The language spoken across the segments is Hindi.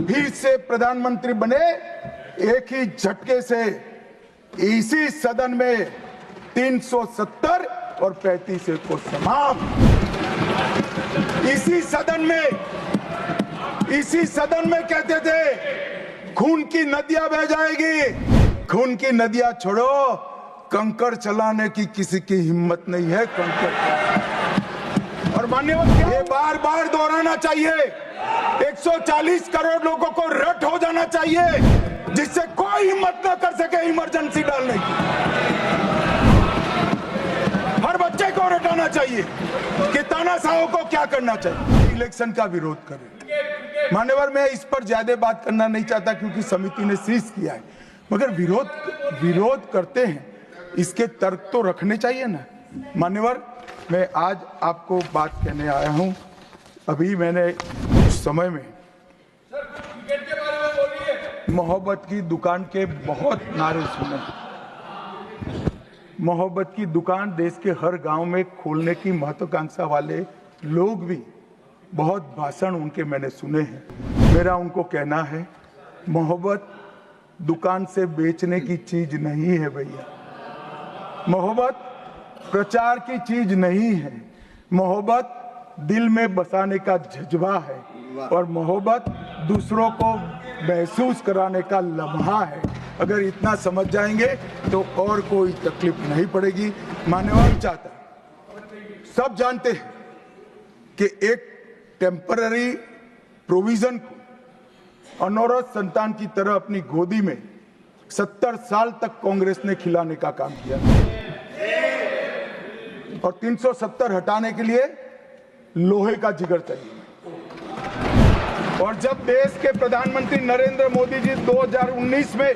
फिर से प्रधानमंत्री बने, एक ही झटके से इसी सदन में 370 और 35 को समाप्त। इसी सदन में कहते थे खून की नदियां बह जाएगी। खून की नदियां छोड़ो, कंकड़ चलाने की किसी की हिम्मत नहीं है। कंकड़ और मान्यवर, ये बार बार दोहराना चाहिए, 140 करोड़ लोगों को रट हो जाना चाहिए जिससे कोई हिम्मत न कर सके इमरजेंसी डालने की। हर बच्चे को रटाना चाहिए कि तानाशाहों को क्या करना चाहिए। इलेक्शन का विरोध करें। मान्यवर, मैं इस पर ज्यादा बात करना नहीं चाहता क्योंकि समिति ने सीज किया है, मगर विरोध करते हैं, इसके तर्क तो रखने चाहिए ना। मान्यवर, मैं आज आपको बात कहने आया हूं। अभी मैंने कुछ समय में मोहब्बत की दुकान के बहुत नारे सुने। मोहब्बत की दुकान देश के हर गांव में खोलने की महत्वाकांक्षा वाले लोग भी बहुत भाषण उनके मैंने सुने हैं। मेरा उनको कहना है, मोहब्बत दुकान से बेचने की चीज नहीं है भैया। मोहब्बत प्रचार की चीज नहीं है। मोहब्बत दिल में बसाने का जज्बा है और मोहब्बत दूसरों को महसूस कराने का लम्हा है। अगर इतना समझ जाएंगे तो और कोई तकलीफ नहीं पड़ेगी। मान्यवर चाहता, सब जानते हैं कि एक टेम्पररी प्रोविजन को अनौरत संतान की तरह अपनी गोदी में 70 साल तक कांग्रेस ने खिलाने का काम किया और 370 हटाने के लिए लोहे का जिगर चाहिए। और जब देश के प्रधानमंत्री नरेंद्र मोदी जी 2019 में,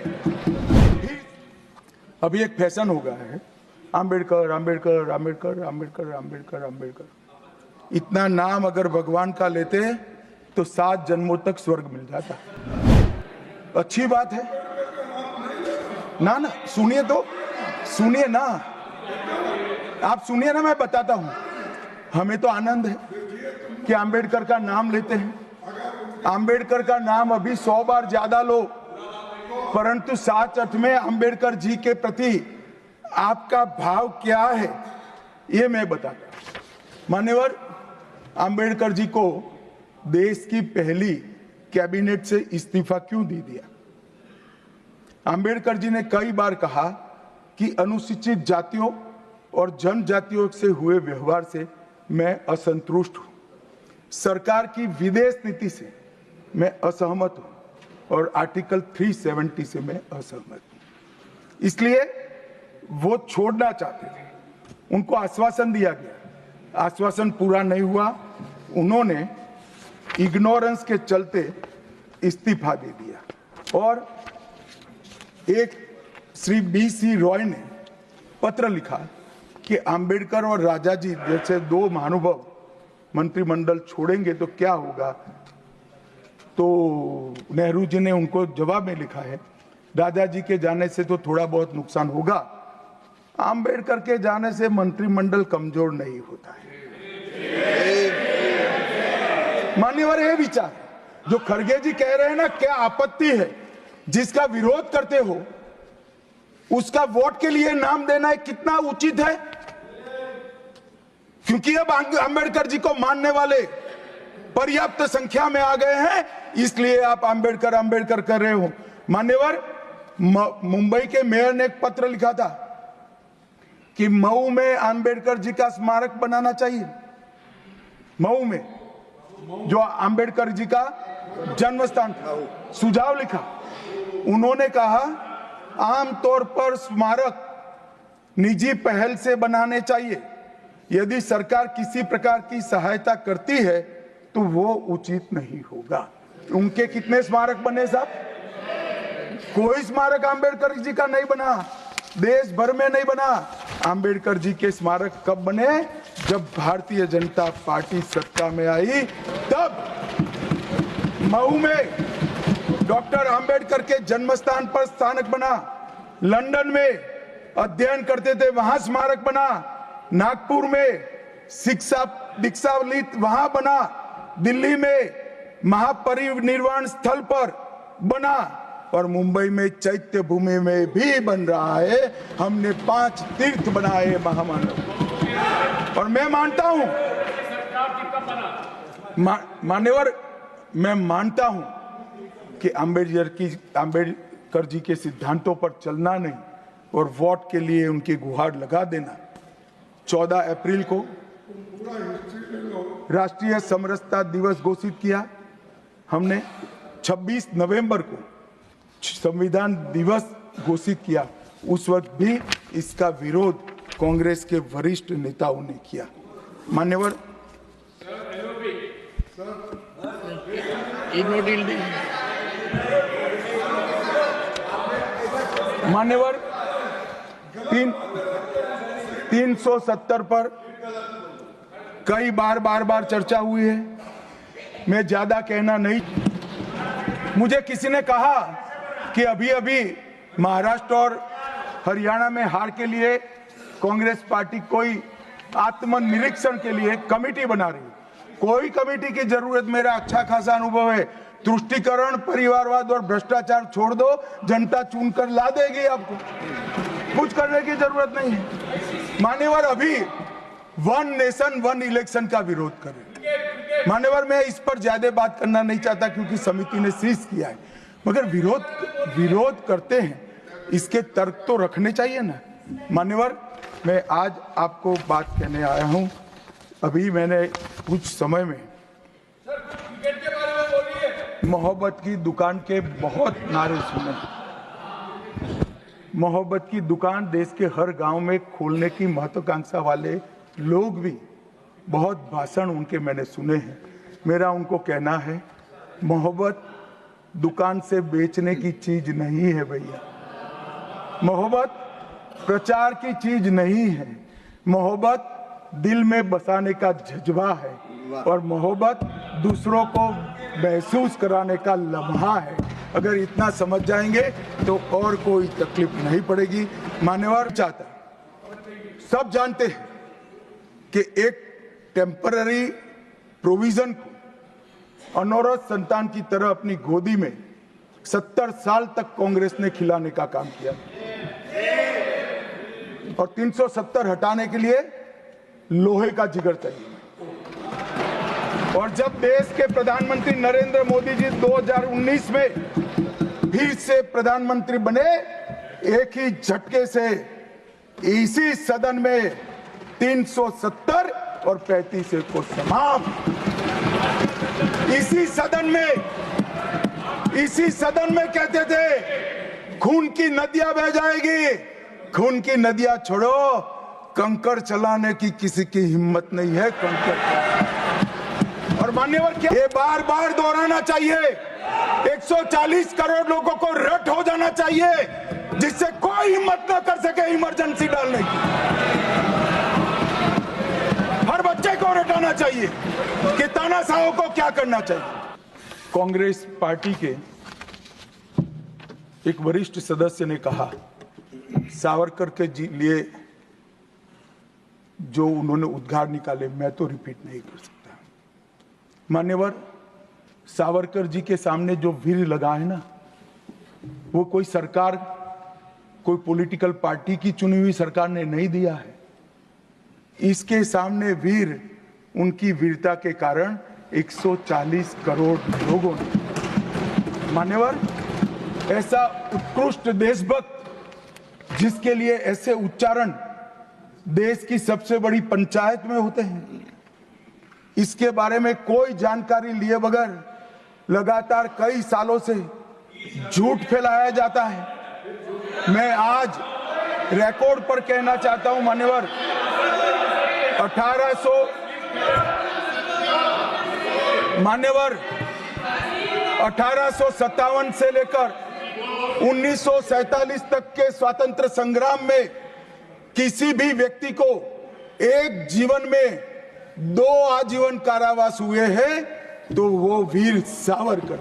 अभी एक फैशन हो गया है, अंबेडकर अंबेडकर अंबेडकर अंबेडकर अंबेडकर अंबेडकर, इतना नाम अगर भगवान का लेते तो 7 जन्मों तक स्वर्ग मिल जाता। अच्छी बात है ना। सुनिए तो, सुनिए ना, आप सुनिए ना, मैं बताता हूं। हमें तो आनंद है कि अंबेडकर का नाम लेते हैं। अंबेडकर का नाम अभी 100 बार ज्यादा लो, परंतु सच में अंबेडकर जी के प्रति आपका भाव क्या है ये मैं बताता हूं। मान्यवर, अंबेडकर जी को देश की पहली कैबिनेट से इस्तीफा क्यों दे दिया? अंबेडकर जी ने कई बार कहा कि अनुसूचित जातियों और जनजातियों से हुए व्यवहार से मैं असंतुष्ट हूं। सरकार की विदेश नीति से मैं असहमत हूं और आर्टिकल 370 से मैं असहमत हूं। इसलिए वो छोड़ना चाहते थे। उनको आश्वासन दिया गया, आश्वासन पूरा नहीं हुआ। उन्होंने इग्नोरेंस के चलते इस्तीफा दे दिया। और एक श्री BC रॉय ने पत्र लिखा कि अंबेडकर और राजा जी जैसे 2 महानुभाव मंत्रिमंडल छोड़ेंगे तो क्या होगा। तो नेहरू जी ने उनको जवाब में लिखा है, राजा जी के जाने से तो थोड़ा बहुत नुकसान होगा, अंबेडकर के जाने से मंत्रिमंडल कमजोर नहीं होता है। मान्यवर, ये विचार जो खड़गे जी कह रहे हैं ना, क्या आपत्ति है? जिसका विरोध करते हो उसका वोट के लिए नाम देना है, कितना उचित है? क्योंकि अब अंबेडकर जी को मानने वाले पर्याप्त संख्या में आ गए हैं, इसलिए आप अंबेडकर अंबेडकर कर रहे हो। मान्यवर, मुंबई के मेयर ने एक पत्र लिखा था कि मऊ में अंबेडकर जी का स्मारक बनाना चाहिए। मऊ में जो अंबेडकर जी का जन्म स्थान था, सुझाव लिखा। उन्होंने कहा आमतौर पर स्मारक निजी पहल से बनाने चाहिए। यदि सरकार किसी प्रकार की सहायता करती है तो वो उचित नहीं होगा। उनके कितने स्मारक बने साहब? कोई स्मारक अंबेडकर जी का नहीं बना, देश भर में नहीं बना। अंबेडकर जी के स्मारक कब बने? जब भारतीय जनता पार्टी सत्ता में आई, तब मऊ में डॉक्टर अंबेडकर के जन्म स्थान पर स्मारक बना। लंदन में अध्ययन करते थे, वहां स्मारक बना। नागपुर में शिक्षा दीक्षा वहां बना। दिल्ली में महापरिनिर्वाण स्थल पर बना और मुंबई में चैत्य भूमि में भी बन रहा है। हमने 5 तीर्थ बनाए महामानव। और मैं मानता हूं मान्यवर, मैं मानता हूं कि अंबेडकर जी के सिद्धांतों पर चलना नहीं और वोट के लिए उनकी गुहार लगा देना। 14 अप्रैल को राष्ट्रीय समरसता दिवस घोषित किया हमने। 26 नवंबर को संविधान दिवस घोषित किया। उस वक्त भी इसका विरोध कांग्रेस के वरिष्ठ नेताओं ने किया। मान्यवर, मान्यवर 370 पर कई बार चर्चा हुई है। मैं ज्यादा कहना नहीं। मुझे किसी ने कहा कि अभी महाराष्ट्र और हरियाणा में हार के लिए कांग्रेस पार्टी कोई आत्मनिरीक्षण के लिए कमेटी बना रही है। कोई कमेटी की जरूरत, मेरा अच्छा खासा अनुभव है। तुष्टीकरण, परिवारवाद और भ्रष्टाचार छोड़ दो, जनता चुनकर ला देगी आपको। कुछ करने की जरूरत नहीं है। मान्यवर, अभी 1 नेशन 1 इलेक्शन का विरोध करें। मान्यवर, मैं इस पर ज्यादा बात करना नहीं चाहता क्योंकि समिति ने शीश किया है, मगर विरोध करते हैं, इसके तर्क तो रखने चाहिए ना। मान्यवर, मैं आज आपको बात कहने आया हूं। अभी मैंने कुछ समय में मोहब्बत की दुकान के बहुत नारे सुने। मोहब्बत की दुकान देश के हर गांव में खोलने की महत्वाकांक्षा वाले लोग भी बहुत भाषण उनके मैंने सुने हैं। मेरा उनको कहना है, मोहब्बत दुकान से बेचने की चीज नहीं है भैया। मोहब्बत प्रचार की चीज नहीं है। मोहब्बत दिल में बसाने का जज्बा है और मोहब्बत दूसरों को महसूस कराने का लम्हा है। अगर इतना समझ जाएंगे तो और कोई तकलीफ नहीं पड़ेगी। मान्यवर चाहता, सब जानते हैं कि एक टेम्पररी प्रोविजन को अनौरत संतान की तरह अपनी गोदी में 70 साल तक कांग्रेस ने खिलाने का काम किया और 370 हटाने के लिए लोहे का जिगर चाहिए। और जब देश के प्रधानमंत्री नरेंद्र मोदी जी 2019 में फिर से प्रधानमंत्री बने, एक ही झटके से इसी सदन में 370 और 35 को समाप्त। इसी सदन में कहते थे खून की नदियां बह जाएगी। खून की नदियां छोड़ो, कंकड़ चलाने की किसी की हिम्मत नहीं है। और मान्यवर, क्या ये बार बार दोहराना चाहिए? 140 करोड़ लोगों को रट हो जाना चाहिए जिससे कोई हिम्मत ना कर सके इमरजेंसी डालने की। हर बच्चे को रटाना चाहिए कि तानाशाहों को क्या करना चाहिए। कांग्रेस पार्टी के एक वरिष्ठ सदस्य ने कहा, सावरकर के लिए जो उन्होंने उद्गार निकाले मैं तो रिपीट नहीं कर सकता। मान्यवर, सावरकर जी के सामने जो वीर लगा है ना, वो कोई सरकार, कोई पॉलिटिकल पार्टी की चुनी हुई सरकार ने नहीं दिया है। इसके सामने वीर, उनकी वीरता के कारण 140 करोड़ लोगों ने। मान्यवर, ऐसा उत्कृष्ट देशभक्त जिसके लिए ऐसे उच्चारण देश की सबसे बड़ी पंचायत में होते हैं, इसके बारे में कोई जानकारी लिए बगैर लगातार कई सालों से झूठ फैलाया जाता है। मैं आज रिकॉर्ड पर कहना चाहता हूं मान्यवर, 1857 से लेकर 1947 तक के स्वतंत्र संग्राम में किसी भी व्यक्ति को एक जीवन में 2 आजीवन कारावास हुए हैं तो वो वीर सावरकर।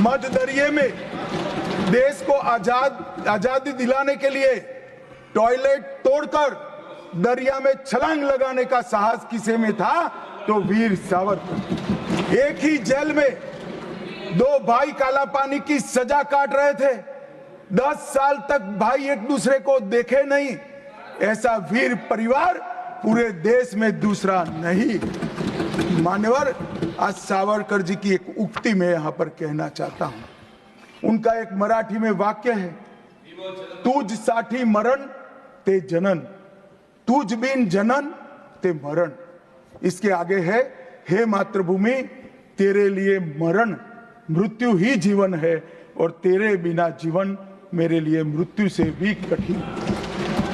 मध्य दरिये में देश को आजादी दिलाने के लिए टॉयलेट तोड़कर दरिया में छलांग लगाने का साहस किसी में था तो वीर सावरकर। एक ही जेल में दो भाई काला पानी की सजा काट रहे थे। 10 साल तक भाई एक दूसरे को देखे नहीं। ऐसा वीर परिवार पूरे देश में दूसरा नहीं। मान्यवर, आज सावरकर जी की एक उक्ति मैं यहां पर कहना चाहता हूं। उनका एक मराठी में वाक्य है, तुझ साठी मरण ते जनन, तुझ बिन जनन ते मरण। इसके आगे है, हे मातृभूमि तेरे लिए मरण मृत्यु ही जीवन है, और तेरे बिना जीवन मेरे लिए मृत्यु से भी कठिन।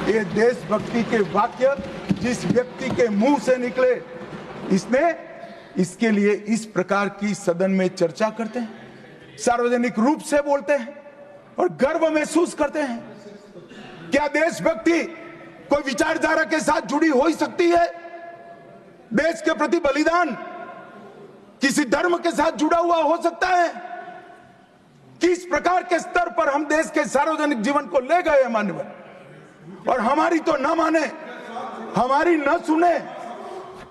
ये देशभक्ति के वाक्य जिस व्यक्ति के मुंह से निकले, इसके लिए इस प्रकार की सदन में चर्चा करते हैं, सार्वजनिक रूप से बोलते हैं और गर्व महसूस करते हैं। क्या देशभक्ति कोई विचारधारा के साथ जुड़ी हो ही सकती है? देश के प्रति बलिदान किसी धर्म के साथ जुड़ा हुआ हो सकता है? किस प्रकार के स्तर पर हम देश के सार्वजनिक जीवन को ले गए हैं मान्यवर, और हमारी तो न माने, हमारी न सुने।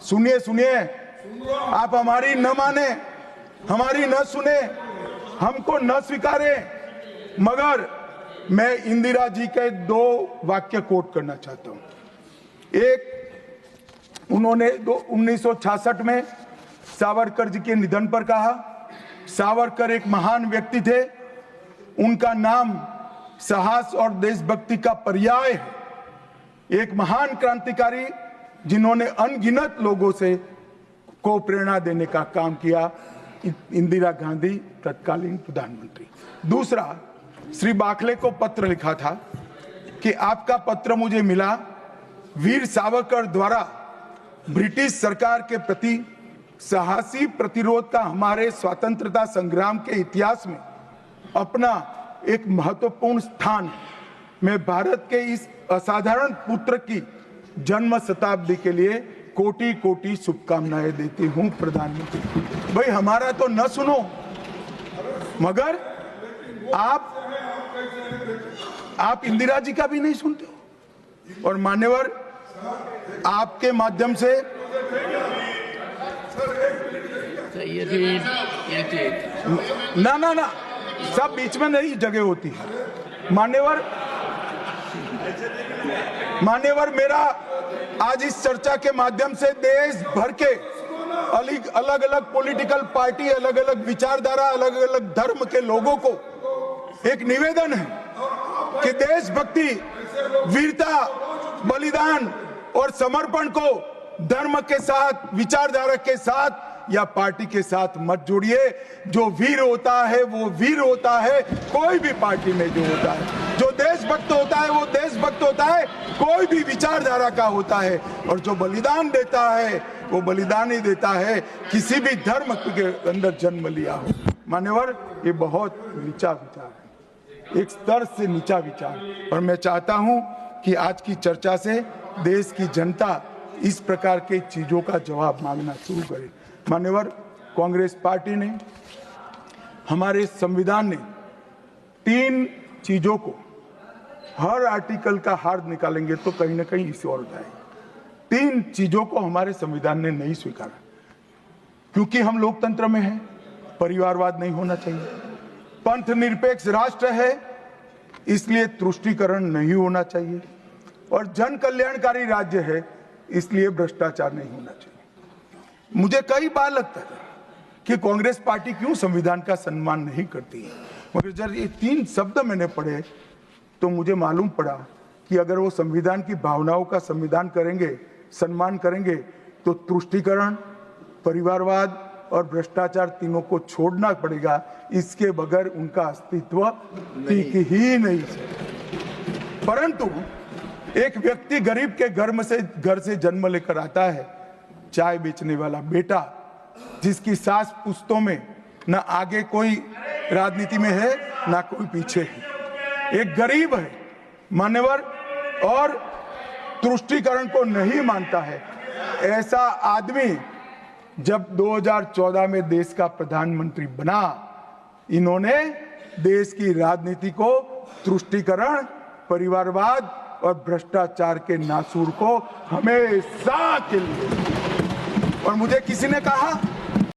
सुनिए सुनिए, आप हमारी न माने, हमारी न सुने, हमको न स्वीकारे, मगर मैं इंदिरा जी के 2 वाक्य कोट करना चाहता हूं। एक, उन्होंने 1966 में सावरकर जी के निधन पर कहा, सावरकर एक महान व्यक्ति थे, उनका नाम साहस और देशभक्ति का पर्याय है। एक महान क्रांतिकारी जिन्होंने अनगिनत लोगों को प्रेरणा देने का काम किया, इंदिरा गांधी तत्कालीन प्रधानमंत्री। दूसरा, श्री बाखले को पत्र लिखा था कि आपका पत्र मुझे मिला, वीर सावरकर द्वारा ब्रिटिश सरकार के प्रति साहसी प्रतिरोध का हमारे स्वतंत्रता संग्राम के इतिहास में अपना एक महत्वपूर्ण स्थान। मैं भारत के इस असाधारण पुत्र की जन्म शताब्दी के लिए कोटि कोटि शुभकामनाएं देती हूं प्रधानमंत्री। भाई हमारा तो न सुनो, मगर आप इंदिरा जी का भी नहीं सुनते हो। और मान्यवर, आपके माध्यम से ना सब बीच में नहीं जगह होती है। मान्यवर, मेरा आज इस चर्चा के माध्यम से देश भर के अलग अलग पॉलिटिकल पार्टी, अलग अलग विचारधारा, अलग अलग धर्म के लोगों को एक निवेदन है कि देशभक्ति, वीरता, बलिदान और समर्पण को धर्म के साथ, विचारधारा के साथ या पार्टी के साथ मत जोड़िए। जो वीर होता है वो वीर होता है, कोई भी पार्टी में जो होता है। जो देशभक्त होता है वो देशभक्त होता है, कोई भी विचारधारा का होता है। और जो बलिदान देता है वो बलिदान ही देता है, किसी भी धर्म के अंदर जन्म लिया हो। मान्यवर, ये बहुत नीचा विचार है, एक स्तर से नीचा विचार। और मैं चाहता हूं कि आज की चर्चा से देश की जनता इस प्रकार के चीजों का जवाब मांगना शुरू करे। मान्यवर, कांग्रेस पार्टी ने, हमारे संविधान ने 3 चीजों को, हर आर्टिकल का हार्द निकालेंगे तो कहीं ना कहीं इसे और जाएगी। 3 चीजों को हमारे संविधान ने नहीं स्वीकारा, क्योंकि हम लोकतंत्र में हैं, परिवारवाद नहीं होना चाहिए, पंथ निरपेक्ष राष्ट्र है इसलिए तुष्टीकरण नहीं होना चाहिए, और जन कल्याणकारी राज्य है इसलिए भ्रष्टाचार नहीं होना चाहिए। मुझे कई बार लगता है कि कांग्रेस पार्टी क्यों संविधान का सम्मान नहीं करती है, मगर जब ये 3 शब्द मैंने पढ़े तो मुझे मालूम पड़ा कि अगर वो संविधान की भावनाओं का सम्मान करेंगे तो तुष्टीकरण, परिवारवाद और भ्रष्टाचार तीनों को छोड़ना पड़ेगा। इसके बगैर उनका अस्तित्व टिक ही नहीं सकता। परंतु एक व्यक्ति गरीब के घर से जन्म लेकर आता है, चाय बेचने वाला बेटा, जिसकी सास पुश्तों में न आगे कोई राजनीति में है ना कोई पीछे है, एक गरीब है मान्यवर, और तुष्टीकरण को नहीं मानता है। ऐसा आदमी जब 2014 में देश का प्रधानमंत्री बना, इन्होंने देश की राजनीति को तुष्टीकरण, परिवारवाद और भ्रष्टाचार के नासूर को हमेशा के लिए। और मुझे किसी ने कहा